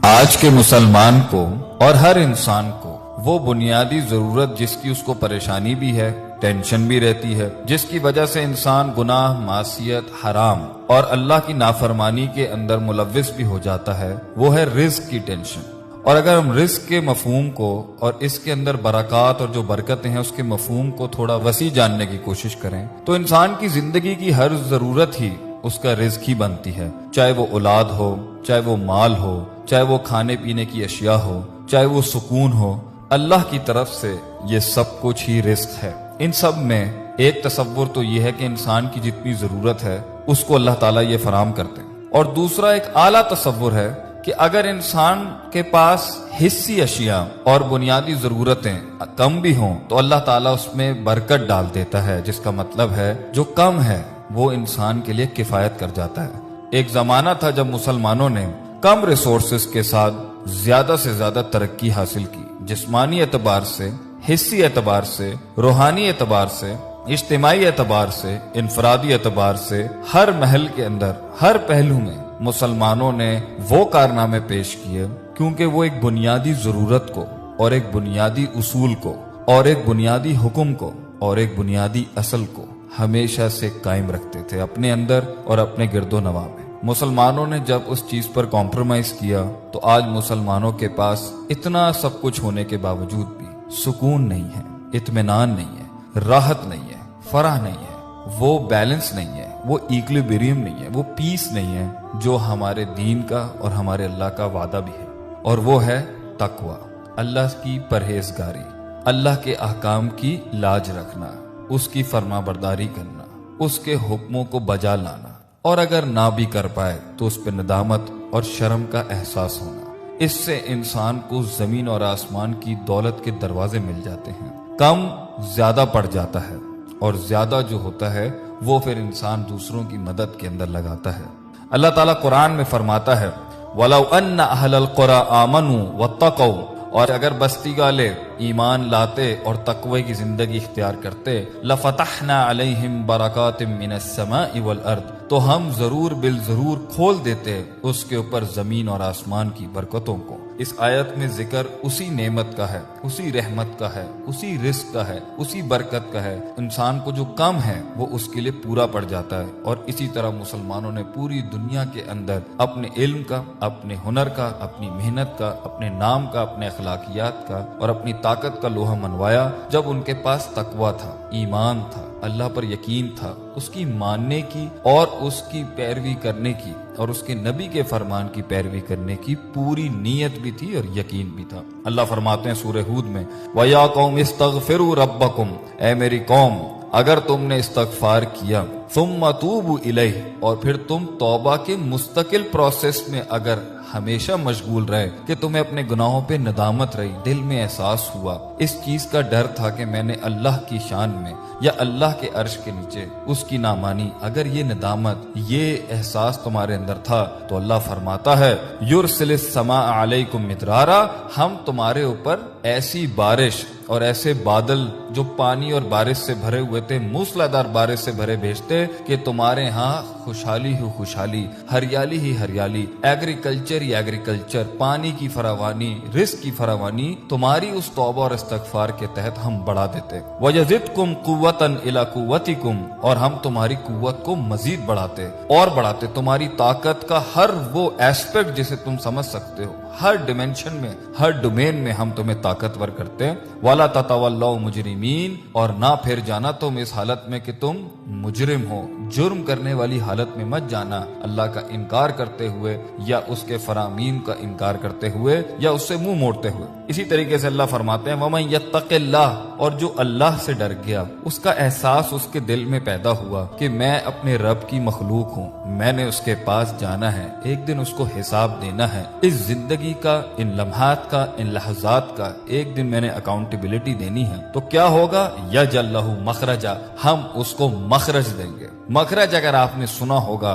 آج کے مسلمان کو اور ہر انسان کو وہ بنیادی ضرورت جس کی اس کو پریشانی بھی ہے، ٹینشن بھی رہتی ہے، جس کی وجہ سے انسان گناہ، معصیت، حرام اور اللہ کی نافرمانی کے اندر ملوث بھی ہو جاتا ہے، وہ ہے رزق کی ٹینشن۔ اور اگر ہم رزق کے مفہوم کو اور اس کے اندر برکات اور جو برکتیں ہیں اس کے مفہوم کو تھوڑا وسیع جاننے کی کوشش کریں تو انسان کی زندگی کی ہر ضرورت ہی اس کا رزق ہی بنتی ہے، چاہے وہ اولاد ہو، چاہے وہ مال ہو، چاہے وہ کھانے پینے کی اشیاء ہو، چاہے وہ سکون ہو، اللہ کی طرف سے یہ سب کچھ ہی رزق ہے۔ ان سب میں ایک تصور تو یہ ہے کہ انسان کی جتنی ضرورت ہے اس کو اللہ تعالیٰ یہ فراہم کرتے ہیں، اور دوسرا ایک اعلیٰ تصور ہے کہ اگر انسان کے پاس حصی اشیاء اور بنیادی ضرورتیں کم بھی ہوں تو اللہ تعالیٰ اس میں برکت ڈال دیتا ہے، جس کا مطلب ہے جو کم ہے وہ انسان کے لیے کفایت کر جاتا ہے۔ ایک زمانہ تھا جب مسلمانوں نے کم ریسورسز کے ساتھ زیادہ سے زیادہ ترقی حاصل کی، جسمانی اعتبار سے، حصی اعتبار سے، روحانی اعتبار سے، اجتماعی اعتبار سے، انفرادی اعتبار سے، ہر محل کے اندر، ہر پہلو میں مسلمانوں نے وہ کارنامے پیش کیے کیونکہ وہ ایک بنیادی ضرورت کو اور ایک بنیادی اصول کو اور ایک بنیادی حکم کو اور ایک بنیادی اصل کو ہمیشہ سے قائم رکھتے تھے اپنے اندر اور اپنے گرد و نواح میں۔ مسلمانوں نے جب اس چیز پر کمپرومائز کیا تو آج مسلمانوں کے پاس اتنا سب کچھ ہونے کے باوجود بھی سکون نہیں ہے، اطمینان نہیں ہے، راحت نہیں ہے، فرح نہیں ہے، وہ بیلنس نہیں ہے، وہ ایکولیبریم نہیں ہے، وہ پیس نہیں ہے جو ہمارے دین کا اور ہمارے اللہ کا وعدہ بھی ہے، اور وہ ہے تقوی، اللہ کی پرہیزگاری، اللہ کے احکام کی لاج رکھنا، اس کی فرما برداری کرنا، اس کے حکموں کو بجا لانا، اور اگر نہ بھی کر پائے تو اس پہ ندامت اور شرم کا احساس ہونا۔ اس سے انسان کو زمین اور آسمان کی دولت کے دروازے مل جاتے ہیں۔ کم زیادہ پڑ جاتا ہے اور زیادہ جو ہوتا ہے وہ پھر انسان دوسروں کی مدد کے اندر لگاتا ہے۔ اللہ تعالیٰ قرآن میں فرماتا ہے وَلَوْ أَنَّ أَهْلَ الْقُرَىٰ آمَنُوا وَاتَّقَوْا، اور اگر بستی والے ایمان لاتے اور تقوی کی زندگی اختیار کرتے لَفَتَحْنَا عَلَيْهِمْ بَرَكَاتٍ مِّنَ السَّمَاءِ وَالْأَرْضِ، تو ہم ضرور بالضرور کھول دیتے اس کے اوپر زمین اور آسمان کی برکتوں کو۔ اس آیت میں ذکر اسی نعمت کا ہے، اسی رحمت کا ہے، اسی رزق کا ہے، اسی برکت کا ہے۔ انسان کو جو کم ہے وہ اس کے لیے پورا پڑ جاتا ہے، اور اسی طرح مسلمانوں نے پوری دنیا کے اندر اپنے علم کا، اپنے ہنر کا، اپنی محنت کا، اپنے نام کا، اپنے اخلاقیات کا اور اپنی طاقت کا لوہا منوایا جب ان کے پاس تقویٰ تھا، ایمان تھا، اللہ پر یقین تھا، اس کی ماننے کی اور اس کی پیروی کرنے کی اور اس کے نبی کے فرمان کی پیروی کرنے کی پوری نیت بھی تھی اور یقین بھی تھا۔ اللہ فرماتے ہیں سورہ ہود میں وَيَا قَوْمِ اسْتَغْفِرُوا رَبَّكُمْ، اے میری قوم اگر تم نے استغفار کیا، ثُمَّ تُوبُوا إِلَيْهِ، اور پھر تم توبہ کے مستقل پروسیس میں اگر ہمیشہ مشغول رہے کہ تمہیں اپنے گناہوں پہ ندامت رہی، دل میں احساس ہوا، اس چیز کا ڈر تھا کہ میں نے اللہ کی شان میں یا اللہ کے عرش کے نیچے اس کی نامانی، اگر یہ ندامت، یہ احساس تمہارے اندر تھا تو اللہ فرماتا ہے یرسل السماء علیکم مدرارا، ہم تمہارے اوپر ایسی بارش اور ایسے بادل جو پانی اور بارش سے بھرے ہوئے تھے، موسلادھار بارش سے بھرے بھیجتے کہ تمہارے ہاں خوشحالی ہی خوشحالی، ہریالی ہی ہریالی، ایگریکلچر ہی ایگریکلچر، پانی کی فراوانی، رزق کی فراوانی تمہاری اس توبہ اور استغفار کے تحت ہم بڑھا دیتے۔ وَيَزِدْكُمْ قُوَّةً إِلَىٰ قُوَّتِكُمْ، اور ہم تمہاری قوت کو مزید بڑھاتے اور بڑھاتے، تمہاری طاقت کا ہر وہ ایسپیکٹ جسے تم سمجھ سکتے ہو، ہر ڈیمنشن میں، ہر ڈومین میں ہم تمہیں طاقتور کرتے۔ وَلَا تَتَوَلَّوْا مُجْرِمِينَ، اور نہ پھر جانا تم اس حالت میں کہ تم مجرم ہو، جرم کرنے والی حالت میں مت جانا، اللہ کا انکار کرتے ہوئے یا اس کے فرامین کا انکار کرتے ہوئے یا اس سے منہ موڑتے ہوئے۔ اسی طریقے سے اللہ فرماتے ہیں وَمَن يَتَّقِ اللَّهَ، اور جو اللہ سے ڈر گیا، اس کا احساس اس کے دل میں پیدا ہوا کہ میں اپنے رب کی مخلوق ہوں، میں نے اس کے پاس جانا ہے، ایک دن اس کو حساب دینا ہے، اس زندگی کا، ان لمحات کا، ان لحظات کا ایک دن میں نے اکاؤنٹیبلٹی دینی ہے، تو کیا ہوگا؟ یجعل لہ مخرجا، ہم اس کو مخرج دیں گے۔ مخرج اگر آپ نے سنا ہوگا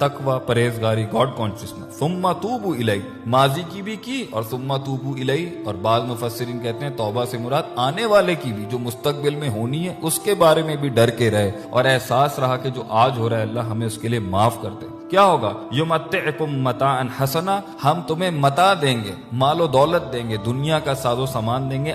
تقوی پرہیزگاری گاڈ کانشسنس، ثم توبوا الی ماضی کی بھی کی اور ثم توبوا الی، اور بعض مفسرین کہتے ہیں توبہ سے مراد آنے والے کی بھی، جو مستقبل میں ہونی ہے اس کے بارے میں بھی ڈر کے رہے اور احساس رہا کہ جو آج ہو رہا ہے اللہ ہمیں اس کے لیے معاف کر دے۔ کیا ہوگا؟ یمتعکم متاعا حسنا، ہم تمہیں متاع دیں گے، مال و دولت دیں گے، دنیا کا ساز و سامان دیں گے،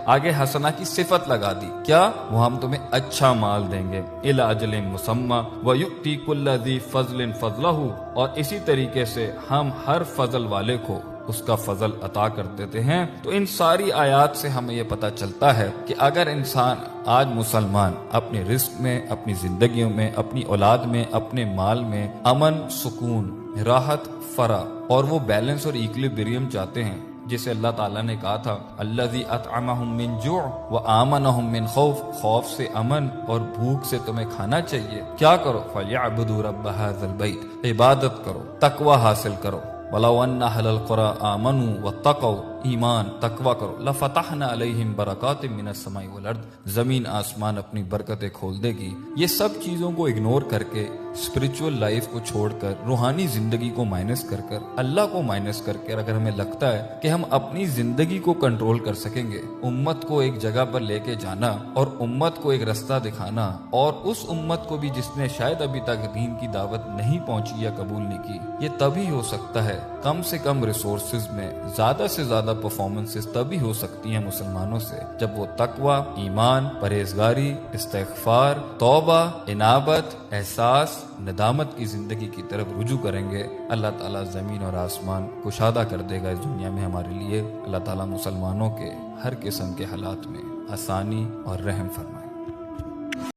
آگے حسنا کی صفت لگا دی، کیا؟ وہ ہم تمہیں اچھا مال دیں گے، الی اجل مسمی ویؤتی کل ذی فضل فضلہ، اور اسی طریقے سے ہم ہر فضل والے کو اس کا فضل عطا کر دیتے ہیں۔ تو ان ساری آیات سے ہمیں یہ پتہ چلتا ہے کہ اگر انسان آج مسلمان اپنے رزق میں، اپنی زندگیوں میں، اپنی اولاد میں، اپنے مال میں امن، سکون، راحت، فرح اور وہ بیلنس اور ایکولیبریم چاہتے ہیں جسے اللہ تعالیٰ نے کہا تھا الذی اطعمہم من جوع وآمنہم من خوف، خوف سے امن اور بھوک سے تمہیں کھانا چاہیے، کیا کرو؟ فلیعبدوا رب ھذا البیت، عبادت کرو، تقوی حاصل کرو۔ وَلَوْ أَنَّ أَهْلَ الْقُرَىٰ آمَنُوا وَاتَّقَوْا، ایمان تقوی کرو، لَفَتَحْنَا عَلَيْهِمْ بَرَكَاتٍ مِّنَ السَّمَاءِ وَالْأَرْضِ، زمین آسمان اپنی برکتیں کھول دے گی۔ یہ سب چیزوں کو اگنور کر کے، اسپرچول لائف کو چھوڑ کر، روحانی زندگی کو مائنس کر کر، اللہ کو مائنس کر کے اگر ہمیں لگتا ہے کہ ہم اپنی زندگی کو کنٹرول کر سکیں گے، امت کو ایک جگہ پر لے کے جانا اور امت کو ایک رستہ دکھانا، اور اس امت کو بھی جس نے شاید ابھی تک دین کی دعوت نہیں پہنچی یا قبول نہیں کی، یہ تبھی ہو سکتا ہے کم سے کم ریسورسز میں زیادہ سے زیادہ پرفارمنسز تبھی ہو سکتی ہیں مسلمانوں سے جب وہ تقوی، ایمان، پرہیزگاری، استغفار، توبہ، انابت، احساس، ندامت کی زندگی کی طرف رجوع کریں گے۔ اللہ تعالیٰ زمین اور آسمان کشادہ کر دے گا اس دنیا میں ہمارے لیے۔ اللہ تعالیٰ مسلمانوں کے ہر قسم کے حالات میں آسانی اور رحم فرمائے۔